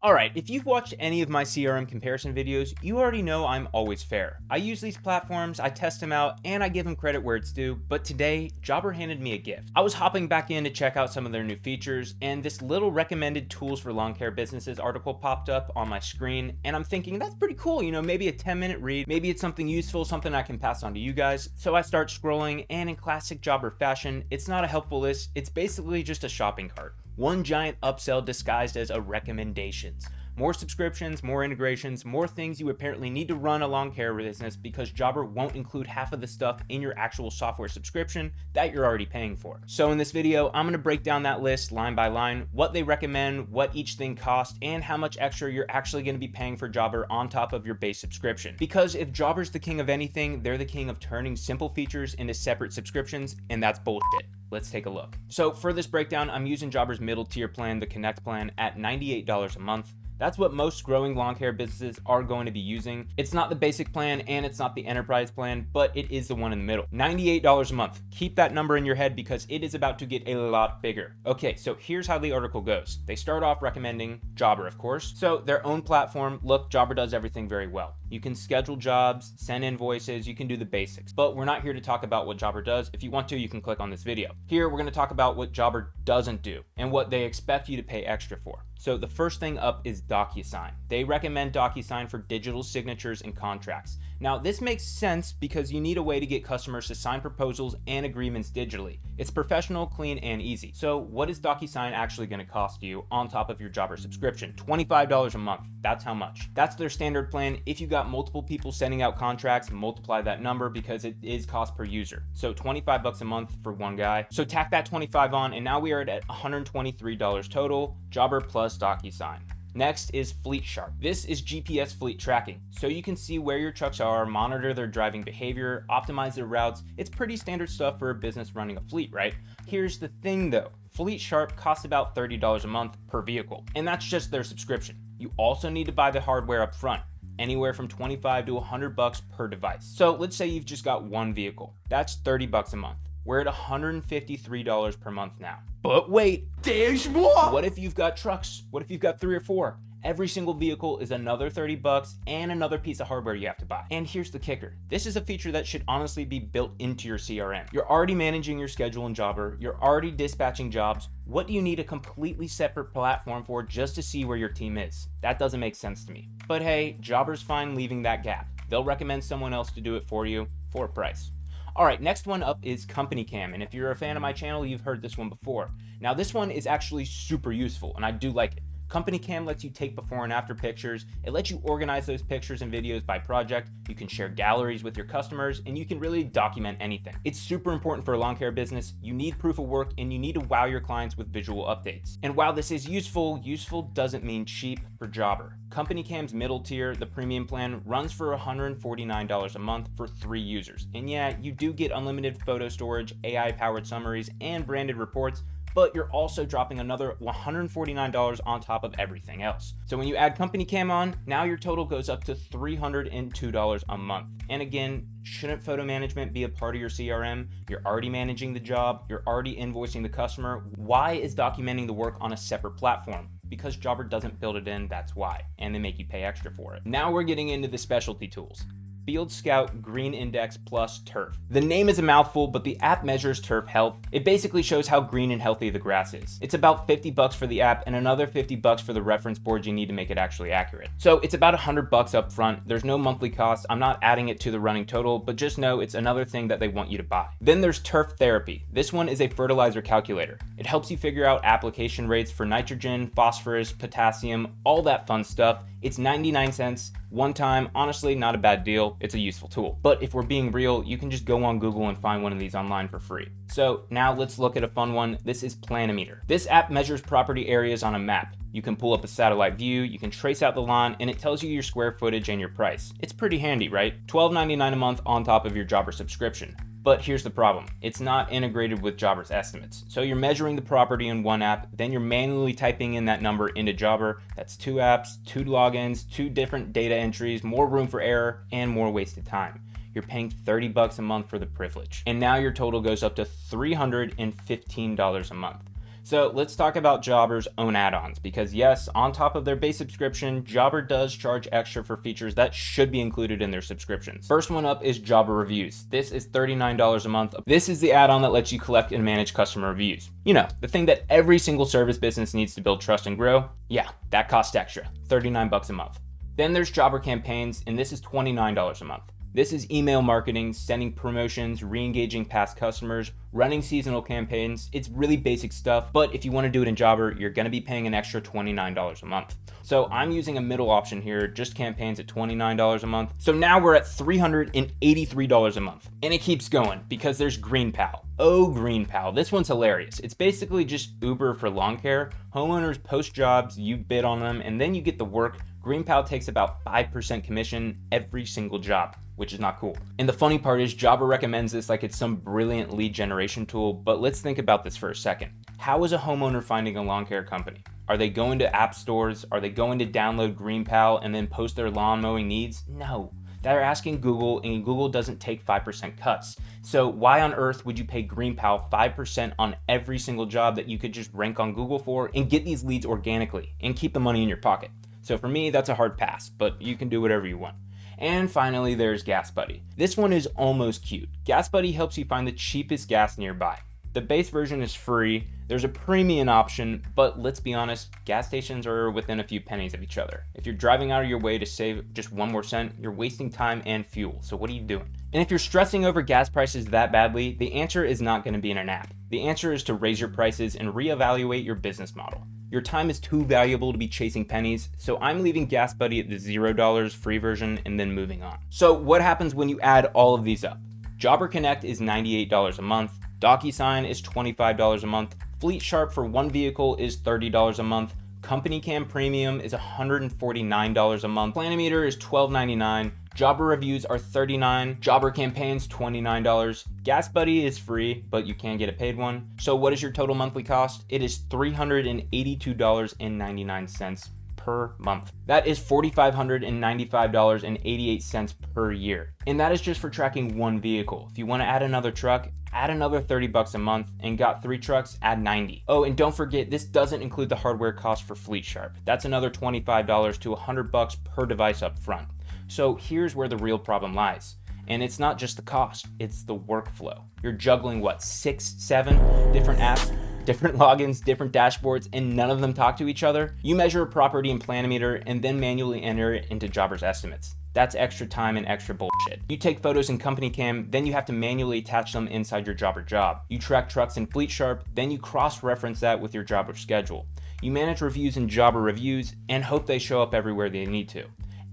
Alright, if you've watched any of my CRM comparison videos, you already know I'm always fair. I use these platforms, I test them out, and I give them credit where it's due, but today, Jobber handed me a gift. I was hopping back in to check out some of their new features, and this little recommended tools for lawn care businesses article popped up on my screen, and I'm thinking, that's pretty cool, maybe a 10-minute read, maybe it's something useful, something I can pass on to you guys. So I start scrolling, and in classic Jobber fashion, it's not a helpful list, it's basically just a shopping cart. One giant upsell disguised as a recommendations. More subscriptions, more integrations, more things you apparently need to run a lawn care business because Jobber won't include half of the stuff in your actual software subscription that you're already paying for. So in this video, I'm going to break down that list line by line, what they recommend, what each thing costs, and how much extra you're actually going to be paying for Jobber on top of your base subscription. Because if Jobber's the king of anything, they're the king of turning simple features into separate subscriptions, and that's bullshit. Let's take a look. So for this breakdown, I'm using Jobber's middle tier plan, the Connect plan, at $98 a month. That's what most growing lawn care businesses are going to be using. It's not the basic plan and it's not the enterprise plan, but it is the one in the middle. $98 a month. Keep that number in your head because it is about to get a lot bigger. Okay, so here's how the article goes. They start off recommending Jobber, of course. So their own platform, look, Jobber does everything very well. You can schedule jobs, send invoices, you can do the basics. But we're not here to talk about what Jobber does. If you want to, you can click on this video. Here, we're going to talk about what Jobber doesn't do and what they expect you to pay extra for. So the first thing up is DocuSign. They recommend DocuSign for digital signatures and contracts. Now, this makes sense because you need a way to get customers to sign proposals and agreements digitally. It's professional, clean, and easy. So what is DocuSign actually going to cost you on top of your Jobber subscription? $25 a month. That's how much. That's their standard plan. If you got multiple people sending out contracts, multiply that number because it is cost per user. So $25 a month for one guy. So tack that 25 on, and now we are at $123 total, Jobber plus DocuSign. Next is FleetSharp. This is GPS fleet tracking, so you can see where your trucks are, monitor their driving behavior, optimize their routes. It's pretty standard stuff for a business running a fleet, right? Here's the thing though, FleetSharp costs about $30 a month per vehicle, and that's just their subscription. You also need to buy the hardware up front, anywhere from $25 to $100 per device. So let's say you've just got one vehicle. That's $30 a month. We're at $153 per month now. But wait, there's more! What if you've got trucks? What if you've got 3 or 4? Every single vehicle is another $30 and another piece of hardware you have to buy. And here's the kicker. This is a feature that should honestly be built into your CRM. You're already managing your schedule in Jobber. You're already dispatching jobs. What do you need a completely separate platform for just to see where your team is? That doesn't make sense to me. But hey, Jobber's fine leaving that gap. They'll recommend someone else to do it for you for a price. Alright, next one up is CompanyCam, and if you're a fan of my channel, you've heard this one before. Now this one is actually super useful, and I do like it. CompanyCam lets you take before and after pictures. It lets you organize those pictures and videos by project. You can share galleries with your customers, and you can really document anything. It's super important for a lawn care business. You need proof of work, and you need to wow your clients with visual updates. And while this is useful doesn't mean cheap for Jobber. CompanyCam's middle tier, the premium plan, runs for $149 a month for 3 users. And yeah, you do get unlimited photo storage, AI-powered summaries, and branded reports, but you're also dropping another $149 on top of everything else. So when you add CompanyCam on, now your total goes up to $302 a month. And again, shouldn't photo management be a part of your CRM? You're already managing the job, you're already invoicing the customer. Why is documenting the work on a separate platform? Because Jobber doesn't build it in, that's why. And they make you pay extra for it. Now we're getting into the specialty tools. FieldScout, GreenIndex plus turf. The name is a mouthful, but the app measures turf health. It basically shows how green and healthy the grass is. It's about $50 for the app and another $50 for the reference boards you need to make it actually accurate. So it's about $100 up front. There's no monthly cost. I'm not adding it to the running total, but just know it's another thing that they want you to buy. Then there's Turf Therapy. This one is a fertilizer calculator. It helps you figure out application rates for nitrogen, phosphorus, potassium, all that fun stuff. It's 99 cents, one time, honestly not a bad deal. It's a useful tool. But if we're being real, you can just go on Google and find one of these online for free. So now let's look at a fun one. This is Planimeter. This app measures property areas on a map. You can pull up a satellite view, you can trace out the lawn, and it tells you your square footage and your price. It's pretty handy, right? $12.99 a month on top of your Jobber subscription. But here's the problem. It's not integrated with Jobber's estimates. So you're measuring the property in one app, then you're manually typing in that number into Jobber. That's 2 apps, 2 logins, 2 different data entries, more room for error, and more wasted time. You're paying $30 a month for the privilege. And now your total goes up to $315 a month. So let's talk about Jobber's own add-ons, because yes, on top of their base subscription, Jobber does charge extra for features that should be included in their subscriptions. First one up is Jobber Reviews. This is $39 a month. This is the add-on that lets you collect and manage customer reviews. You know, the thing that every single service business needs to build trust and grow. Yeah, that costs extra, $39 a month. Then there's Jobber Campaigns, and this is $29 a month. This is email marketing, sending promotions, re-engaging past customers, running seasonal campaigns. It's really basic stuff, but if you want to do it in Jobber, you're going to be paying an extra $29 a month. So I'm using a middle option here, just campaigns at $29 a month. So now we're at $383 a month. And it keeps going because there's GreenPal. Oh, GreenPal. This one's hilarious. It's basically just Uber for lawn care. Homeowners post jobs, you bid on them, and then you get the work. GreenPal takes about 5% commission every single job, which is not cool. And the funny part is Jobber recommends this like it's some brilliant lead generation tool, but let's think about this for a second. How is a homeowner finding a lawn care company? Are they going to app stores? Are they going to download GreenPal and then post their lawn mowing needs? No. They're asking Google, and Google doesn't take 5% cuts. So why on earth would you pay GreenPal 5% on every single job that you could just rank on Google for and get these leads organically and keep the money in your pocket? So for me, that's a hard pass, but you can do whatever you want. And finally, there's Gas Buddy. This one is almost cute. Gas Buddy helps you find the cheapest gas nearby. The base version is free. There's a premium option, but let's be honest, gas stations are within a few pennies of each other. If you're driving out of your way to save just 1 more cent, you're wasting time and fuel. So what are you doing? And if you're stressing over gas prices that badly, the answer is not going to be in an app. The answer is to raise your prices and reevaluate your business model. Your time is too valuable to be chasing pennies, so I'm leaving Gas Buddy at the $0 free version and then moving on. So what happens when you add all of these up? Jobber Connect is $98 a month, DocuSign is $25 a month, FleetSharp for one vehicle is $30 a month, CompanyCam Premium is $149 a month, Planimeter is $12.99, Jobber Reviews are $39, Jobber Campaigns $29, Gas Buddy is free, but you can get a paid one. So what is your total monthly cost? It is $382.99 per month. That is $4,595.88 per year. And that is just for tracking one vehicle. If you want to add another truck, add another $30 a month, and got 3 trucks, add $90. Oh, and don't forget, this doesn't include the hardware cost for FleetSharp. That's another $25 to $100 per device up front. So here's where the real problem lies. And it's not just the cost, it's the workflow. You're juggling what, 6, 7 different apps, different logins, different dashboards, and none of them talk to each other? You measure a property in Planimeter and then manually enter it into Jobber's estimates. That's extra time and extra bullshit. You take photos in CompanyCam, then you have to manually attach them inside your Jobber job. You track trucks in FleetSharp, then you cross-reference that with your Jobber schedule. You manage reviews in Jobber Reviews and hope they show up everywhere they need to.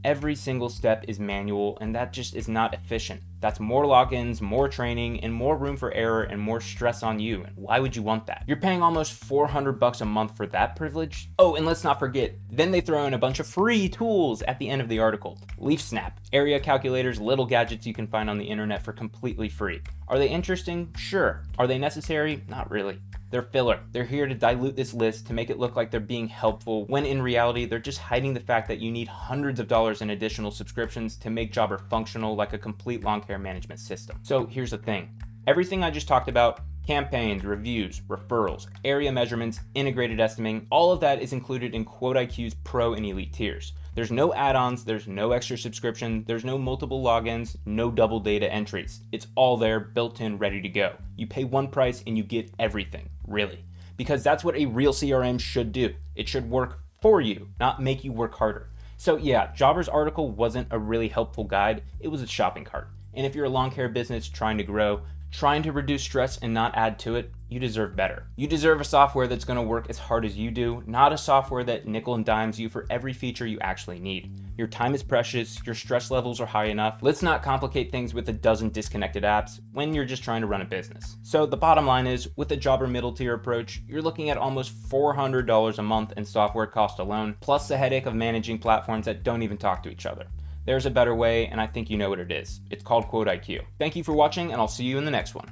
Every single step is manual, and that just is not efficient. That's more logins, more training, and more room for error and more stress on you. And why would you want that? You're paying almost $400 a month for that privilege. Oh, and let's not forget, then they throw in a bunch of free tools at the end of the article. Leaf Snap, area calculators, little gadgets you can find on the internet for completely free. Are they interesting? Sure. Are they necessary? Not really. They're filler. They're here to dilute this list to make it look like they're being helpful, when in reality, they're just hiding the fact that you need hundreds of dollars in additional subscriptions to make Jobber functional like a complete lawn care management system. So here's the thing. Everything I just talked about, campaigns, reviews, referrals, area measurements, integrated estimating, all of that is included in QuoteIQ's Pro and Elite tiers. There's no add-ons, there's no extra subscription, there's no multiple logins, no double data entries. It's all there, built in, ready to go. You pay one price and you get everything, really. Because that's what a real CRM should do. It should work for you, not make you work harder. So yeah, Jobber's article wasn't a really helpful guide, it was a shopping cart. And if you're a lawn care business trying to grow, trying to reduce stress and not add to it, you deserve better. You deserve a software that's going to work as hard as you do, not a software that nickel and dimes you for every feature you actually need. Your time is precious, your stress levels are high enough. Let's not complicate things with a dozen disconnected apps when you're just trying to run a business. So the bottom line is, with the Jobber middle tier approach, you're looking at almost $400 a month in software cost alone, plus the headache of managing platforms that don't even talk to each other. There's a better way, and I think you know what it is. It's called QuoteIQ. Thank you for watching, and I'll see you in the next one.